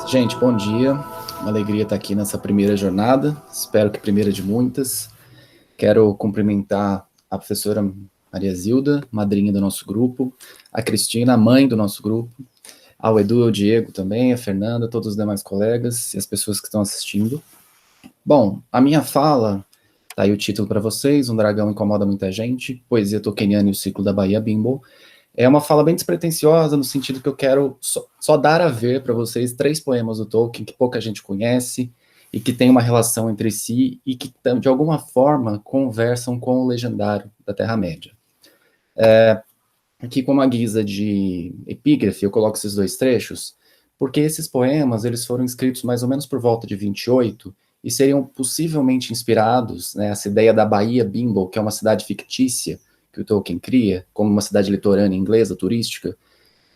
Gente, bom dia. Uma alegria estar aqui nessa primeira jornada. Espero que primeira de muitas. Quero cumprimentar a professora Maria Zilda, madrinha do nosso grupo, a Cristina, mãe do nosso grupo, ao Edu, ao Diego também, a Fernanda, todos os demais colegas e as pessoas que estão assistindo. Bom, a minha fala, tá aí o título para vocês, Um Dragão Incomoda Muita Gente, Poesia Tolkieniana e o Ciclo da Bahia Bimble. É uma fala bem despretensiosa, no sentido que eu quero só dar a ver para vocês 3 poemas do Tolkien que pouca gente conhece e que tem uma relação entre si e que, de alguma forma, conversam com o legendário da Terra-média. Aqui, como a guisa de epígrafe, eu coloco esses 2 trechos, porque esses poemas eles foram escritos mais ou menos por volta de 28 e seriam possivelmente inspirados, né, essa ideia da Bahia Bimble, que é uma cidade fictícia, que o Tolkien cria, como uma cidade litorânea inglesa, turística,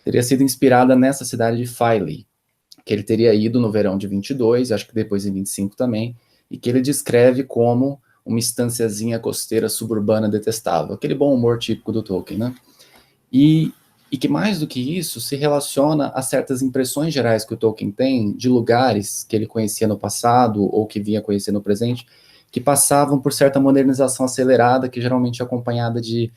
teria sido inspirada nessa cidade de Filey, que ele teria ido no verão de 22, acho que depois em 25 também, e que ele descreve como uma estanciazinha costeira suburbana detestável, aquele bom humor típico do Tolkien, né? E que mais do que isso, se relaciona a certas impressões gerais que o Tolkien tem de lugares que ele conhecia no passado ou que vinha conhecer no presente, que passavam por certa modernização acelerada, que geralmente é acompanhada de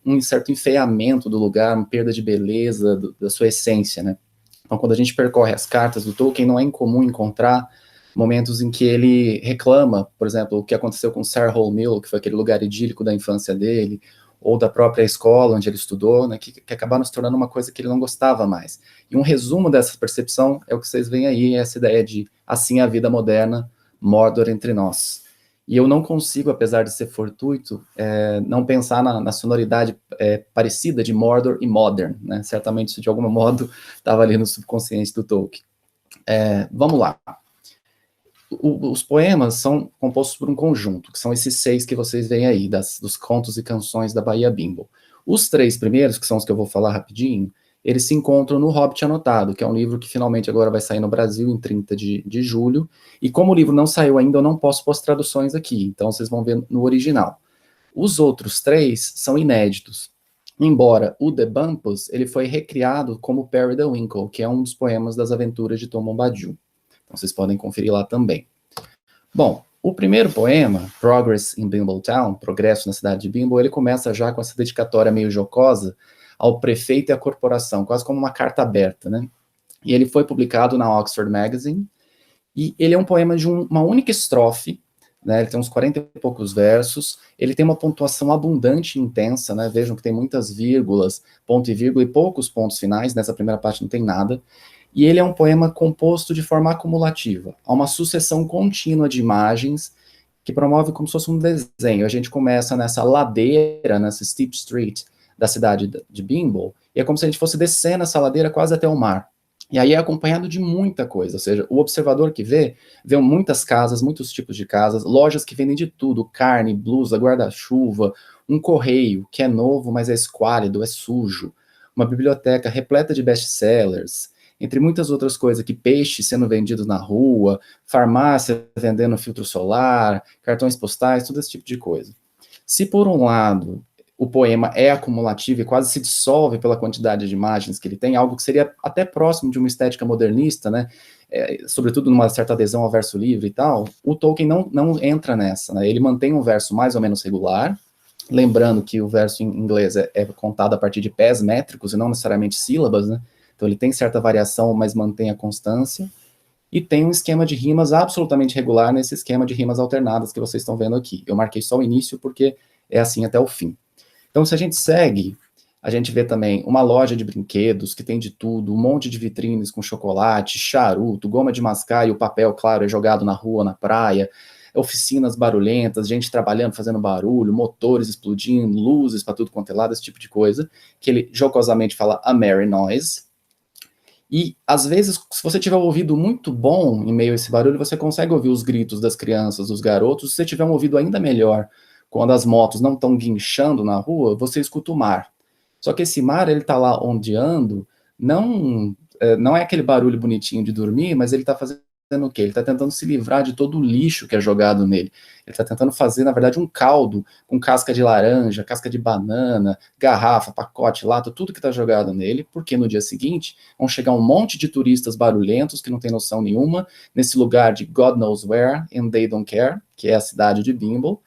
um certo enfeiamento do lugar, uma perda de beleza da sua essência, né? Então, quando a gente percorre as cartas do Tolkien, não é incomum encontrar momentos em que ele reclama, por exemplo, o que aconteceu com Sarehole Mill, que foi aquele lugar idílico da infância dele, ou da própria escola onde ele estudou, né, que acabaram se tornando uma coisa que ele não gostava mais. E um resumo dessa percepção é o que vocês veem aí, essa ideia de assim a vida moderna, Mordor entre nós. E eu não consigo, apesar de ser fortuito, não pensar na sonoridade parecida de Mordor e Modern, né? Certamente isso de algum modo estava ali no subconsciente do Tolkien. Vamos lá. Os poemas são compostos por um conjunto, que são esses 6 que vocês veem aí, dos contos e canções da Bahia Bimble. Os 3 primeiros, que são os que eu vou falar rapidinho, eles se encontram no Hobbit Anotado, que é um livro que finalmente agora vai sair no Brasil em 30 de julho, e como o livro não saiu ainda, eu não posso pôr as traduções aqui, então vocês vão ver no original. Os outros 3 são inéditos, embora o The Bumpus, ele foi recriado como Perry the Winkle, que é um dos poemas das aventuras de Tom Bombadil. Então vocês podem conferir lá também. Bom, o primeiro poema, Progress in Bimbletown, Progresso na cidade de Bimble, ele começa já com essa dedicatória meio jocosa ao prefeito e à corporação, quase como uma carta aberta, né? E ele foi publicado na Oxford Magazine, e ele é um poema de uma única estrofe, né? Ele tem uns 40 e poucos versos, ele tem uma pontuação abundante e intensa, né? Vejam que tem muitas vírgulas, ponto e vírgula, e poucos pontos finais, nessa primeira parte não tem nada. E ele é um poema composto de forma acumulativa. Há uma sucessão contínua de imagens que promove como se fosse um desenho. A gente começa nessa ladeira, nessa steep street da cidade de Bimble, e é como se a gente fosse descendo essa ladeira quase até o mar. E aí é acompanhado de muita coisa, ou seja, o observador que vê muitas casas, muitos tipos de casas, lojas que vendem de tudo, carne, blusa, guarda-chuva, um correio que é novo, mas é esquálido, é sujo, uma biblioteca repleta de best-sellers, entre muitas outras coisas, que peixes sendo vendidos na rua, farmácia vendendo filtro solar, cartões postais, todo esse tipo de coisa. Se por um lado o poema é acumulativo e quase se dissolve pela quantidade de imagens que ele tem, algo que seria até próximo de uma estética modernista, né? Sobretudo numa certa adesão ao verso livre e tal, o Tolkien não entra nessa, né? Ele mantém um verso mais ou menos regular, lembrando que o verso em inglês é contado a partir de pés métricos e não necessariamente sílabas, né? Então ele tem certa variação, mas mantém a constância, e tem um esquema de rimas absolutamente regular nesse esquema de rimas alternadas que vocês estão vendo aqui. Eu marquei só o início porque é assim até o fim. Então, se a gente segue, a gente vê também uma loja de brinquedos que tem de tudo, um monte de vitrines com chocolate, charuto, goma de mascar, e o papel, claro, é jogado na rua, na praia, oficinas barulhentas, gente trabalhando, fazendo barulho, motores explodindo, luzes para tudo quanto é lado, esse tipo de coisa, que ele jocosamente fala a merry noise. E, às vezes, se você tiver um ouvido muito bom em meio a esse barulho, você consegue ouvir os gritos das crianças, dos garotos. Se você tiver um ouvido ainda melhor, quando as motos não estão guinchando na rua, você escuta o mar. Só que esse mar, ele tá lá ondeando, não é aquele barulho bonitinho de dormir, mas ele tá fazendo o quê? Ele está tentando se livrar de todo o lixo que é jogado nele. Ele está tentando fazer, na verdade, um caldo com casca de laranja, casca de banana, garrafa, pacote, lata, tudo que está jogado nele, porque no dia seguinte vão chegar um monte de turistas barulhentos que não tem noção nenhuma nesse lugar de God knows where and they don't care, que é a cidade de Bimble,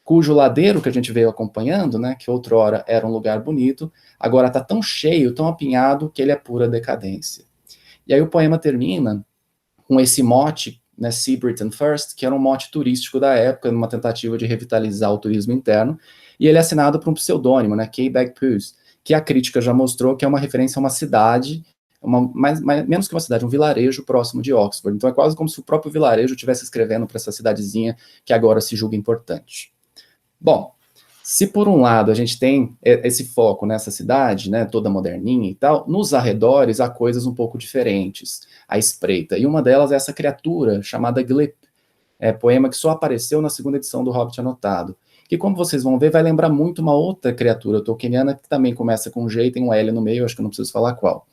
cujo ladeiro que a gente veio acompanhando, né, que outrora era um lugar bonito, agora está tão cheio, tão apinhado, que ele é pura decadência. E aí o poema termina com esse mote, né, See Britain First, que era um mote turístico da época, numa tentativa de revitalizar o turismo interno, e ele é assinado por um pseudônimo, né, Kay Bagpuss, que a crítica já mostrou que é uma referência a uma cidade, menos que uma cidade, um vilarejo próximo de Oxford. Então é quase como se o próprio vilarejo estivesse escrevendo para essa cidadezinha que agora se julga importante. Bom, se por um lado a gente tem esse foco nessa cidade, né, toda moderninha e tal, nos arredores há coisas um pouco diferentes à espreita, e uma delas é essa criatura chamada Glip, poema que só apareceu na segunda edição do Hobbit Anotado, que como vocês vão ver vai lembrar muito uma outra criatura tolkieniana que também começa com G e tem um L no meio, acho que eu não preciso falar qual.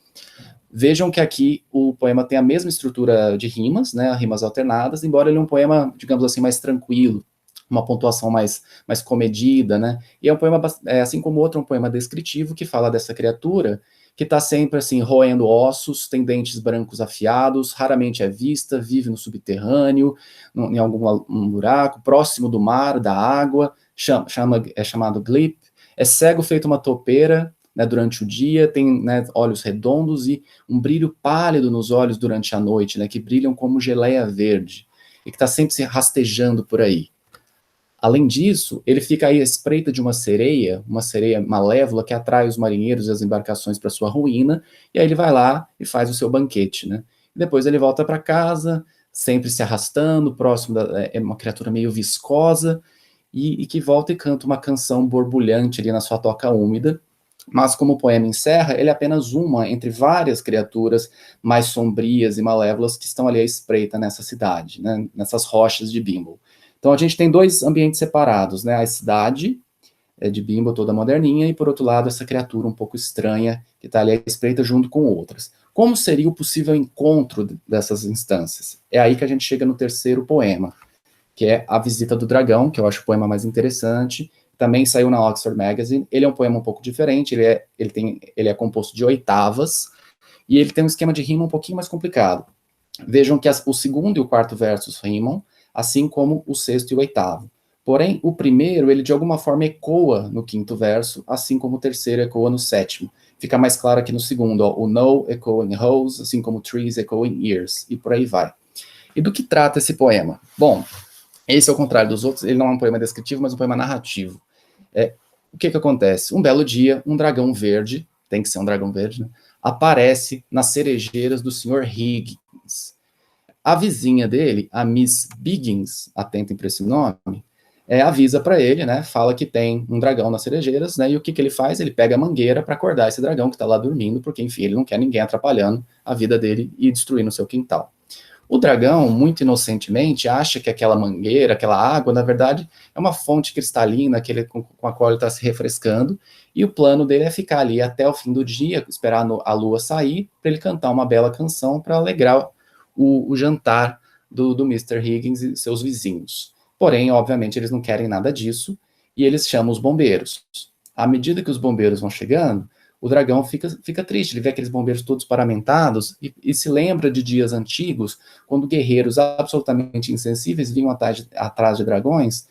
Vejam que aqui o poema tem a mesma estrutura de rimas, né, rimas alternadas, embora ele é um poema, digamos assim, mais tranquilo, uma pontuação mais comedida, né? E é um poema, assim como outro, um poema descritivo que fala dessa criatura que está sempre assim, roendo ossos, tem dentes brancos afiados, raramente é vista, vive no subterrâneo, em algum buraco, próximo do mar, da água, é chamado Glip, é cego feito uma topeira, né, durante o dia, tem, né, olhos redondos e um brilho pálido nos olhos durante a noite, né, que brilham como geleia verde, e que está sempre se rastejando por aí. Além disso, ele fica aí à espreita de uma sereia malévola que atrai os marinheiros e as embarcações para sua ruína, e aí ele vai lá e faz o seu banquete, né? E depois ele volta para casa, sempre se arrastando, próximo é uma criatura meio viscosa, e que volta e canta uma canção borbulhante ali na sua toca úmida, mas como o poema encerra, ele é apenas uma entre várias criaturas mais sombrias e malévolas que estão ali à espreita nessa cidade, né? Nessas rochas de Bimble. Então a gente tem dois ambientes separados, né? A cidade de Bimble toda moderninha e por outro lado essa criatura um pouco estranha que está ali à espreita junto com outras. Como seria o possível encontro dessas instâncias? É aí que a gente chega no terceiro poema, que é A Visita do Dragão, que eu acho o poema mais interessante. Também saiu na Oxford Magazine. Ele é um poema um pouco diferente, ele é composto de oitavas e ele tem um esquema de rima um pouquinho mais complicado. Vejam que o segundo e o quarto versos rimam, assim como o sexto e o oitavo. Porém, o primeiro, ele de alguma forma ecoa no quinto verso, assim como o terceiro ecoa no sétimo. Fica mais claro aqui no segundo, ó, o no echoa in holes, assim como trees echoa in ears, e por aí vai. E do que trata esse poema? Bom, esse, ao contrário dos outros, ele não é um poema descritivo, mas um poema narrativo. O que acontece? Um belo dia, um dragão verde, tem que ser um dragão verde, né, aparece nas cerejeiras do Sr. Higgins. A vizinha dele, a Miss Biggins, atentem para esse nome, avisa para ele, né, fala que tem um dragão nas cerejeiras, né, e o que ele faz? Ele pega a mangueira para acordar esse dragão que está lá dormindo, porque, enfim, ele não quer ninguém atrapalhando a vida dele e destruindo o seu quintal. O dragão, muito inocentemente, acha que aquela mangueira, aquela água, na verdade, é uma fonte cristalina com a qual ele está se refrescando, e o plano dele é ficar ali até o fim do dia, esperar a lua sair, para ele cantar uma bela canção para alegrar o jantar do Mr. Higgins e seus vizinhos. Porém, obviamente, eles não querem nada disso, e eles chamam os bombeiros. À medida que os bombeiros vão chegando, o dragão fica triste, ele vê aqueles bombeiros todos paramentados e se lembra de dias antigos, quando guerreiros absolutamente insensíveis vinham atrás de dragões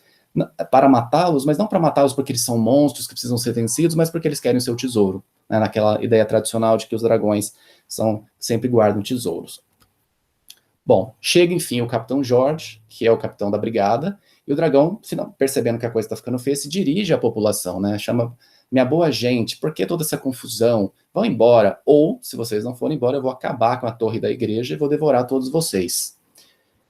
para matá-los, mas não para matá-los porque eles são monstros que precisam ser vencidos, mas porque eles querem o seu tesouro, né, naquela ideia tradicional de que os dragões sempre guardam tesouros. Bom, chega enfim o Capitão George, que é o capitão da brigada, e o dragão, percebendo que a coisa está ficando feia, se dirige à população, né, chama: minha boa gente, por que toda essa confusão? Vão embora, ou, se vocês não forem embora, eu vou acabar com a torre da igreja e vou devorar todos vocês.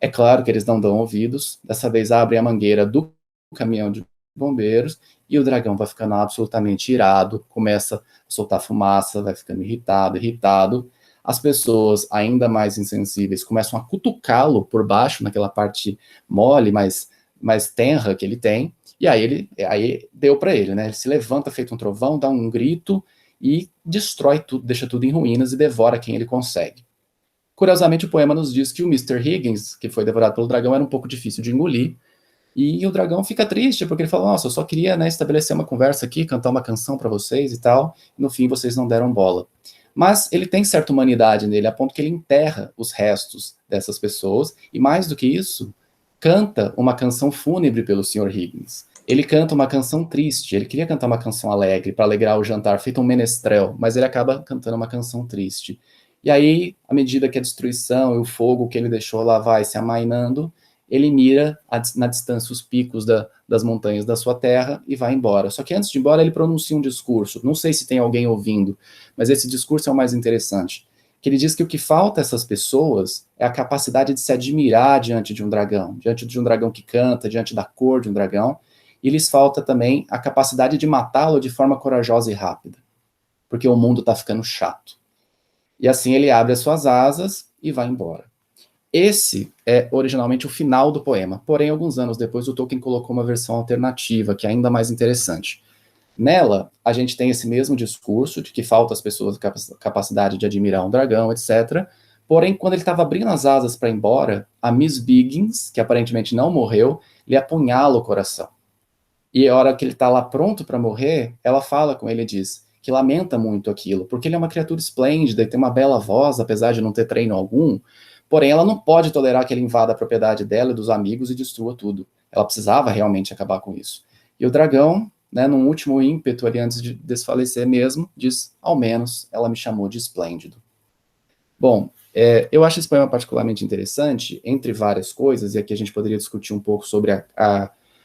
É claro que eles não dão ouvidos, dessa vez abrem a mangueira do caminhão de bombeiros, e o dragão vai ficando absolutamente irado, começa a soltar fumaça, vai ficando irritado. As pessoas, ainda mais insensíveis, começam a cutucá-lo por baixo, naquela parte mole, mais tenra que ele tem, e aí deu para ele, né? Ele se levanta feito um trovão, dá um grito e destrói tudo, deixa tudo em ruínas e devora quem ele consegue. Curiosamente, o poema nos diz que o Mr. Higgins, que foi devorado pelo dragão, era um pouco difícil de engolir, e o dragão fica triste, porque ele fala, nossa, eu só queria, né, estabelecer uma conversa aqui, cantar uma canção para vocês e tal, e no fim vocês não deram bola. Mas ele tem certa humanidade nele, a ponto que ele enterra os restos dessas pessoas, e mais do que isso, canta uma canção fúnebre pelo Sr. Higgins. Ele canta uma canção triste, ele queria cantar uma canção alegre, para alegrar o jantar, feito um menestrel, mas ele acaba cantando uma canção triste. E aí, à medida que a destruição e o fogo que ele deixou lá vai se amainando, ele mira na distância os picos das montanhas da sua terra e vai embora. Só que antes de ir embora, ele pronuncia um discurso. Não sei se tem alguém ouvindo, mas esse discurso é o mais interessante. Que ele diz que o que falta a essas pessoas é a capacidade de se admirar diante de um dragão que canta, diante da cor de um dragão, e lhes falta também a capacidade de matá-lo de forma corajosa e rápida, porque o mundo está ficando chato. E assim ele abre as suas asas e vai embora. Esse é originalmente o final do poema, porém, alguns anos depois, o Tolkien colocou uma versão alternativa, que é ainda mais interessante. Nela, a gente tem esse mesmo discurso de que falta às pessoas a capacidade de admirar um dragão, etc. Porém, quando ele estava abrindo as asas para ir embora, a Miss Biggins, que aparentemente não morreu, lhe apunhala o coração. E a hora que ele está lá pronto para morrer, ela fala com ele e diz que lamenta muito aquilo, porque ele é uma criatura esplêndida e tem uma bela voz, apesar de não ter treino algum, porém ela não pode tolerar que ele invada a propriedade dela e dos amigos e destrua tudo. Ela precisava realmente acabar com isso. E o dragão, né, num último ímpeto ali antes de desfalecer mesmo, diz, ao menos ela me chamou de esplêndido. Bom, eu acho esse poema particularmente interessante, entre várias coisas, e aqui a gente poderia discutir um pouco sobre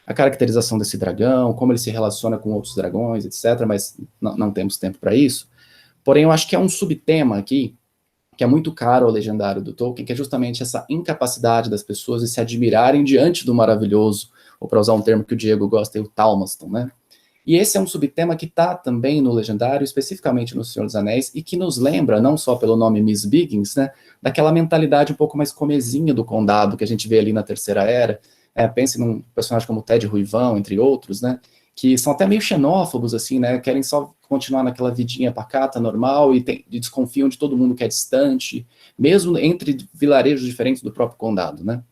a caracterização desse dragão, como ele se relaciona com outros dragões, etc., mas não temos tempo para isso. Porém, eu acho que é um subtema aqui, que é muito caro ao legendário do Tolkien, que é justamente essa incapacidade das pessoas de se admirarem diante do maravilhoso, ou para usar um termo que o Diego gosta, é o Talmaston, né? E esse é um subtema que está também no legendário, especificamente no Senhor dos Anéis, e que nos lembra, não só pelo nome Miss Biggins, né, daquela mentalidade um pouco mais comezinha do condado, que a gente vê ali na Terceira Era. Pense num personagem como Ted Ruivão, entre outros, né, que são até meio xenófobos, assim, né, querem só continuar naquela vidinha pacata, normal, e desconfiam de todo mundo que é distante, mesmo entre vilarejos diferentes do próprio condado, né.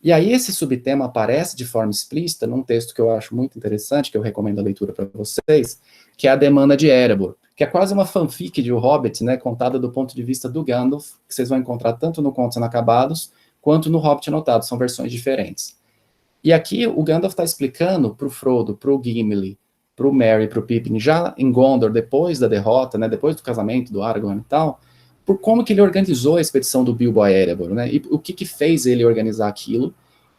E aí esse subtema aparece de forma explícita num texto que eu acho muito interessante, que eu recomendo a leitura para vocês, que é a Demanda de Erebor, que é quase uma fanfic de O Hobbit, né, contada do ponto de vista do Gandalf, que vocês vão encontrar tanto no Contos Inacabados, quanto no Hobbit Anotado, são versões diferentes. E aqui o Gandalf está explicando para o Frodo, para o Gimli, para o Merry, para o Pippin, já em Gondor, depois da derrota, né, depois do casamento do Aragorn e tal, por como que ele organizou a expedição do Bilbo a Erebor, né, e o que fez ele organizar aquilo.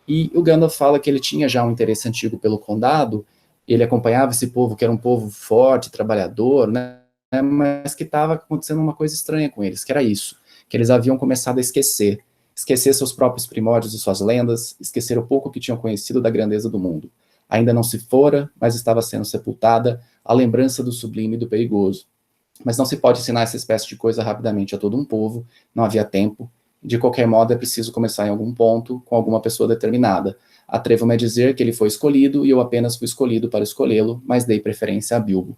E o Gandalf fala que ele tinha já um interesse antigo pelo condado, ele acompanhava esse povo que era um povo forte, trabalhador, né, mas que estava acontecendo uma coisa estranha com eles, que era isso, que eles haviam começado a esquecer seus próprios primórdios e suas lendas, esquecer o pouco que tinham conhecido da grandeza do mundo. Ainda não se fora, mas estava sendo sepultada a lembrança do sublime e do perigoso. Mas não se pode ensinar essa espécie de coisa rapidamente a todo um povo, não havia tempo. De qualquer modo, é preciso começar em algum ponto, com alguma pessoa determinada. Atrevo-me a dizer que ele foi escolhido, e eu apenas fui escolhido para escolhê-lo, mas dei preferência a Bilbo.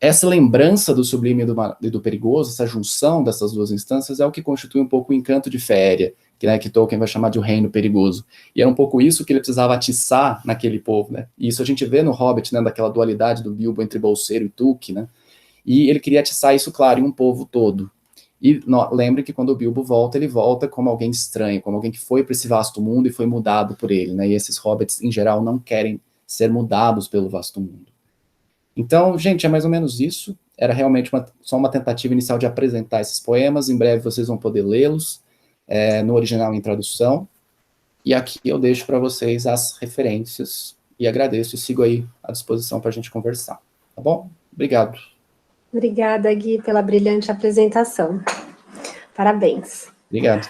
Essa lembrança do sublime e do perigoso, essa junção dessas duas instâncias, é o que constitui um pouco o encanto de Féria, que Tolkien vai chamar de o reino perigoso. E era um pouco isso que ele precisava atiçar naquele povo, né? E isso a gente vê no Hobbit, né, daquela dualidade do Bilbo entre bolseiro e Tuque, né? E ele queria atiçar isso, claro, em um povo todo. E lembre que quando o Bilbo volta, ele volta como alguém estranho, como alguém que foi para esse vasto mundo e foi mudado por ele, né? E esses hobbits, em geral, não querem ser mudados pelo vasto mundo. Então, gente, é mais ou menos isso. Era realmente só uma tentativa inicial de apresentar esses poemas. Em breve vocês vão poder lê-los no original em tradução. E aqui eu deixo para vocês as referências e agradeço e sigo aí à disposição para a gente conversar. Tá bom? Obrigado. Obrigada, Gui, pela brilhante apresentação. Parabéns. Obrigado.